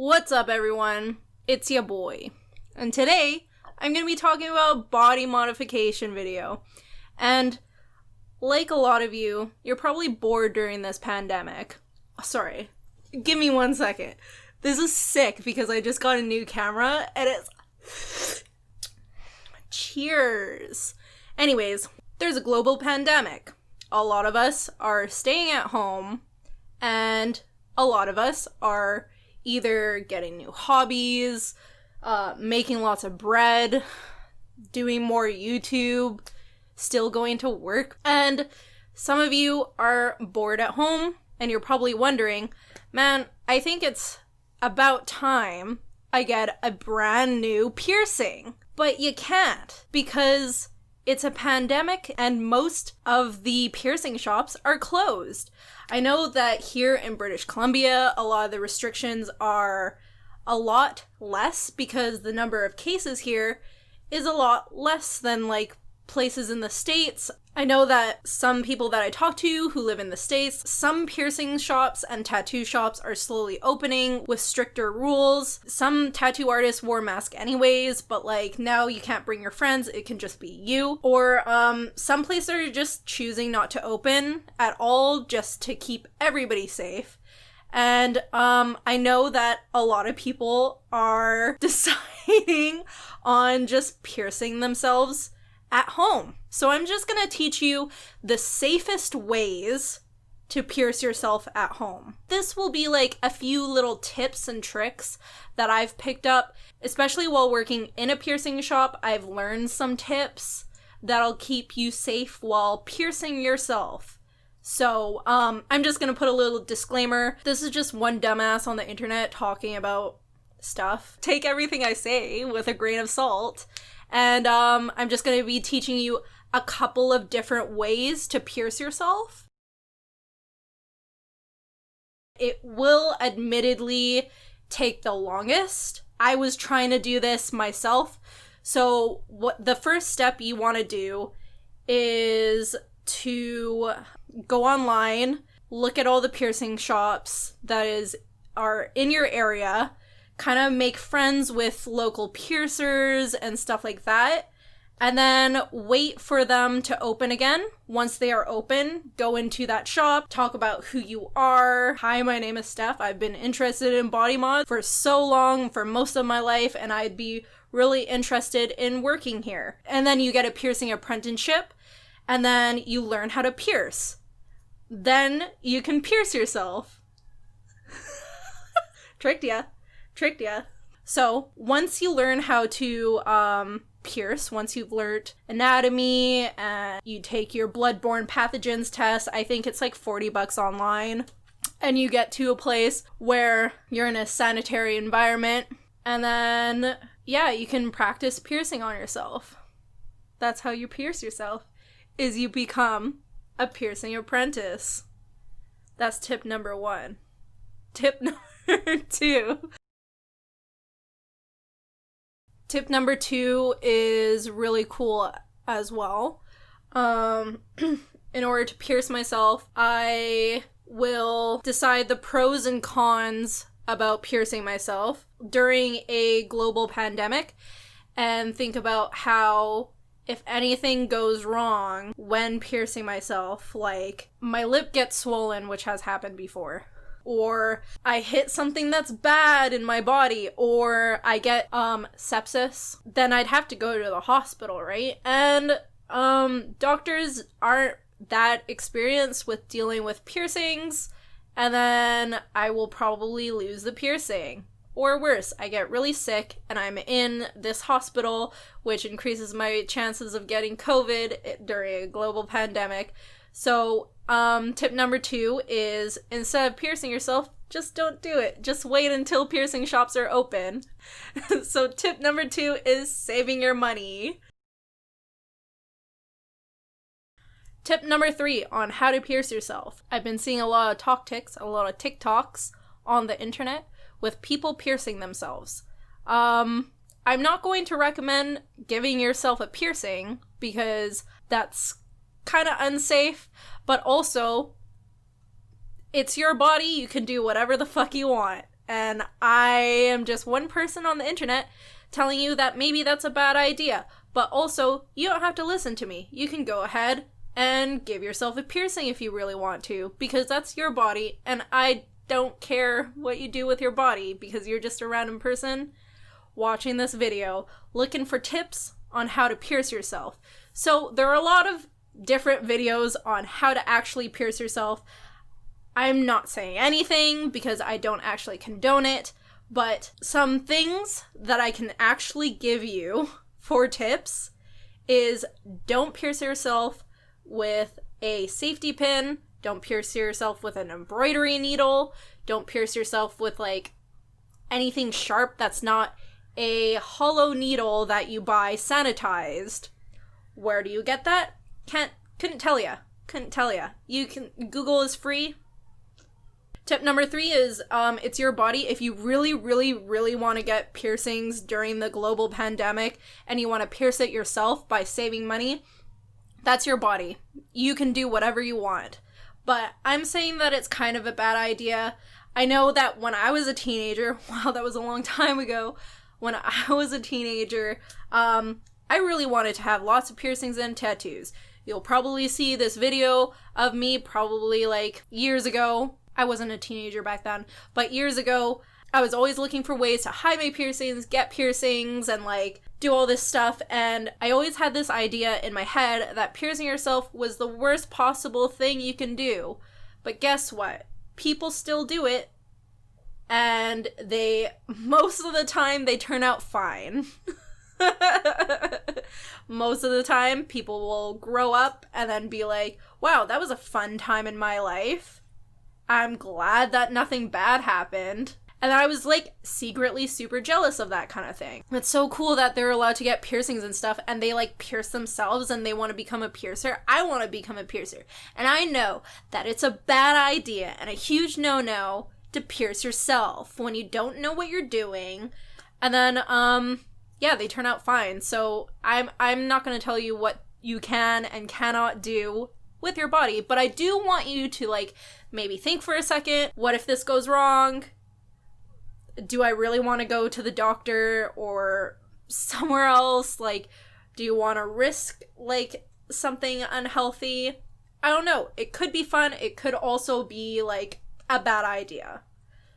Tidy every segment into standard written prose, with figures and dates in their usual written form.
What's up, everyone? It's your boy. And today, I'm going to be talking about body modification video. And like a lot of you, you're probably bored during this pandemic. Sorry, give me 1 second. This is sick because I just got a new camera and it's... Cheers. Anyways, there's a global pandemic. A lot of us are staying at home and a lot of us are either getting new hobbies, making lots of bread, doing more YouTube, still going to work. And some of you are bored at home and you're probably wondering, man, I think it's about time I get a brand new piercing. But you can't because it's a pandemic and most of the piercing shops are closed. I know that here in British Columbia, a lot of the restrictions are a lot less because the number of cases here is a lot less than like places in the States. I know that some people that I talk to who live in the States, some piercing shops and tattoo shops are slowly opening with stricter rules. Some tattoo artists wore masks anyways, but like now you can't bring your friends, it can just be you. Or some places are just choosing not to open at all just to keep everybody safe. And I know that a lot of people are deciding on just piercing themselves at home. So I'm just gonna teach you the safest ways to pierce yourself at home. This will be like a few little tips and tricks that I've picked up, especially while working in a piercing shop. I've learned some tips that'll keep you safe while piercing yourself. So I'm just gonna put a little disclaimer. This is just one dumbass on the internet talking about stuff. Take everything I say with a grain of salt. And I'm just going to be teaching you a couple of different ways to pierce yourself. It will admittedly take the longest. I was trying to do this myself. So what the first step you want to do is to go online, look at all the piercing shops that are in your area, kind of make friends with local piercers and stuff like that, and then wait for them to open again. Once they are open, go into that shop, talk about who you are. Hi, my name is Steph. I've been interested in body mod for so long, for most of my life, and I'd be really interested in working here. And then you get a piercing apprenticeship, and then you learn how to pierce. Then you can pierce yourself. Tricked ya. So once you learn how to pierce, once you've learned anatomy and you take your bloodborne pathogens test, I think it's like $40 online, and you get to a place where you're in a sanitary environment, and then yeah, you can practice piercing on yourself. That's how you pierce yourself, is you become a piercing apprentice. That's tip number 1. Tip number 2. Tip number 2 is really cool as well. In order to pierce myself, I will decide the pros and cons about piercing myself during a global pandemic and think about how, if anything goes wrong when piercing myself, like my lip gets swollen, which has happened before, or I hit something that's bad in my body, or I get sepsis, then I'd have to go to the hospital, right? And doctors aren't that experienced with dealing with piercings, and then I will probably lose the piercing. Or worse, I get really sick and I'm in this hospital, which increases my chances of getting COVID during a global pandemic. So tip number 2 is, instead of piercing yourself, just don't do it. Just wait until piercing shops are open. So tip number 2 is saving your money. Tip number 3 on how to pierce yourself. I've been seeing a lot of a lot of TikToks on the internet with people piercing themselves. I'm not going to recommend giving yourself a piercing because that's kind of unsafe, but also it's your body, you can do whatever the fuck you want. and I am just one person on the internet telling you that maybe that's a bad idea. But also, you don't have to listen to me. You can go ahead and give yourself a piercing if you really want to, because that's your body, and I don't care what you do with your body, because you're just a random person watching this video looking for tips on how to pierce yourself. So there are a lot of different videos on how to actually pierce yourself. I'm not saying anything because I don't actually condone it, but some things that I can actually give you for tips is don't pierce yourself with a safety pin, don't pierce yourself with an embroidery needle, don't pierce yourself with like anything sharp that's not a hollow needle that you buy sanitized. Where do you get that? Couldn't tell ya. You can, Google is free. Tip number 3 is, it's your body. If you really, really, really want to get piercings during the global pandemic and you want to pierce it yourself by saving money, that's your body. You can do whatever you want. But I'm saying that it's kind of a bad idea. I know that when I was a teenager, wow, that was a long time ago, when I was a teenager, I really wanted to have lots of piercings and tattoos. You'll probably see this video of me probably like years ago. I wasn't a teenager back then, but years ago, I was always looking for ways to hide my piercings, get piercings, and like do all this stuff. And I always had this idea in my head that piercing yourself was the worst possible thing you can do. But guess what? People still do it. And most of the time, they turn out fine. Most of the time, people will grow up and then be like, wow, that was a fun time in my life. I'm glad that nothing bad happened. And I was like secretly super jealous of that kind of thing. It's so cool that they're allowed to get piercings and stuff and they like pierce themselves and they want to become a piercer. I want to become a piercer. And I know that it's a bad idea and a huge no-no to pierce yourself when you don't know what you're doing. And then, yeah, they turn out fine. So I'm not going to tell you what you can and cannot do with your body, but I do want you to like maybe think for a second, what if this goes wrong? Do I really want to go to the doctor or somewhere else? Like, do you want to risk like something unhealthy? I don't know. It could be fun. It could also be like a bad idea.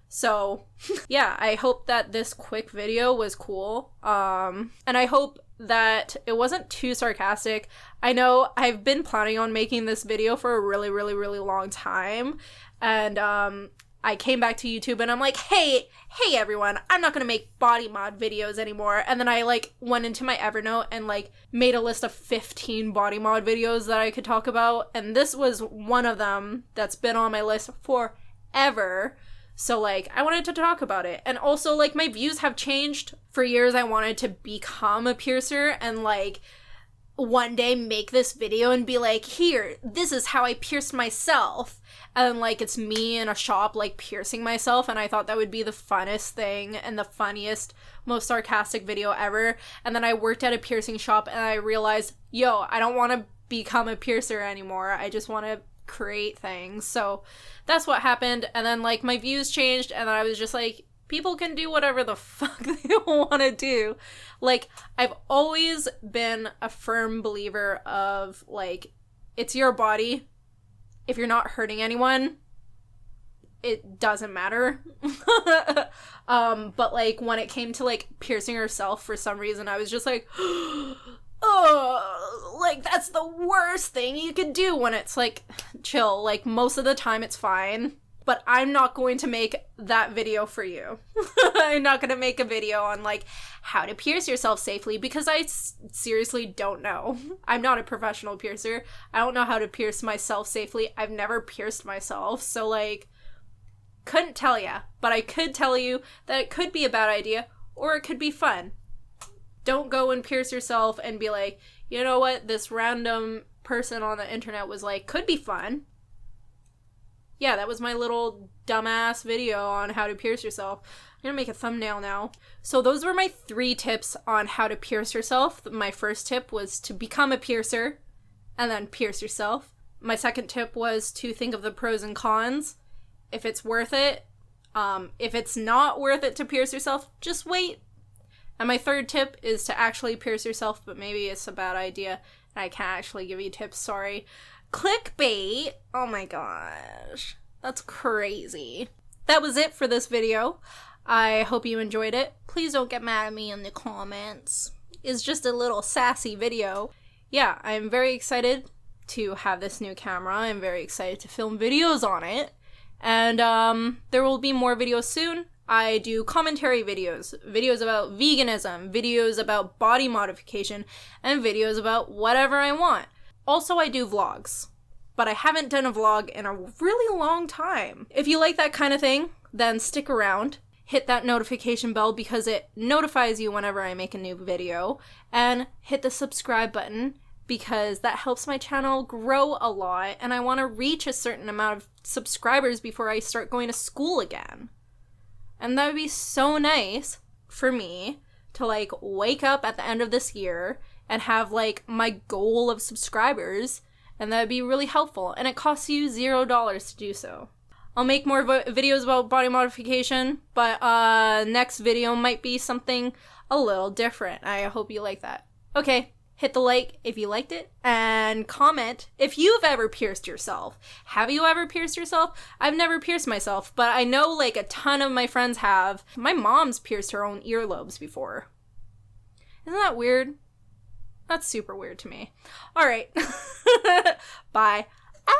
So yeah, I hope that this quick video was cool. And I hope that it wasn't too sarcastic. I know I've been planning on making this video for a really, really, really long time. And I came back to YouTube and I'm like, hey everyone, I'm not gonna make body mod videos anymore. And then I like went into my Evernote and like made a list of 15 body mod videos that I could talk about. And this was one of them that's been on my list forever. So like I wanted to talk about it. And also like my views have changed. For years I wanted to become a piercer and like one day make this video and be like, here, this is how I pierced myself. And like it's me in a shop like piercing myself, and I thought that would be the funnest thing and the funniest, most sarcastic video ever. And then I worked at a piercing shop and I realized, yo, I don't want to become a piercer anymore. I just want to create things. So that's what happened. And then like my views changed and then I was just like, people can do whatever the fuck they want to do. Like, I've always been a firm believer of, like, it's your body. If you're not hurting anyone, it doesn't matter. But, like, when it came to, like, piercing herself, for some reason, I was just like, oh, like, that's the worst thing you could do when it's, like, chill. Like, most of the time it's fine. But I'm not going to make that video for you. I'm not going to make a video on, like, how to pierce yourself safely because I seriously don't know. I'm not a professional piercer. I don't know how to pierce myself safely. I've never pierced myself. So, like, couldn't tell ya. But I could tell you that it could be a bad idea or it could be fun. Don't go and pierce yourself and be like, you know what? This random person on the internet was like, could be fun. Yeah, that was my little dumbass video on how to pierce yourself. I'm gonna make a thumbnail now. So those were my 3 tips on how to pierce yourself. My first tip was to become a piercer and then pierce yourself. My second tip was to think of the pros and cons. If it's worth it, If it's not worth it to pierce yourself, just wait. And my third tip is to actually pierce yourself, but maybe it's a bad idea and I can't actually give you tips, sorry. Clickbait! Oh my gosh. That's crazy. That was it for this video. I hope you enjoyed it. Please don't get mad at me in the comments. It's just a little sassy video. Yeah, I'm very excited to have this new camera. I'm very excited to film videos on it. And there will be more videos soon. I do commentary videos, videos about veganism, videos about body modification, and videos about whatever I want. Also, I do vlogs, but I haven't done a vlog in a really long time. If you like that kind of thing, then stick around. Hit that notification bell because it notifies you whenever I make a new video, and hit the subscribe button because that helps my channel grow a lot, and I want to reach a certain amount of subscribers before I start going to school again. And that would be so nice for me to like wake up at the end of this year and have like my goal of subscribers, and that would be really helpful, and it costs you $0 to do so. I'll make more videos about body modification, but next video might be something a little different. I hope you like that. Okay, hit the like if you liked it, and comment if you've ever pierced yourself. Have you ever pierced yourself? I've never pierced myself, but I know like a ton of my friends have. My mom's pierced her own earlobes before. Isn't that weird? That's super weird to me. All right. Bye. Ah!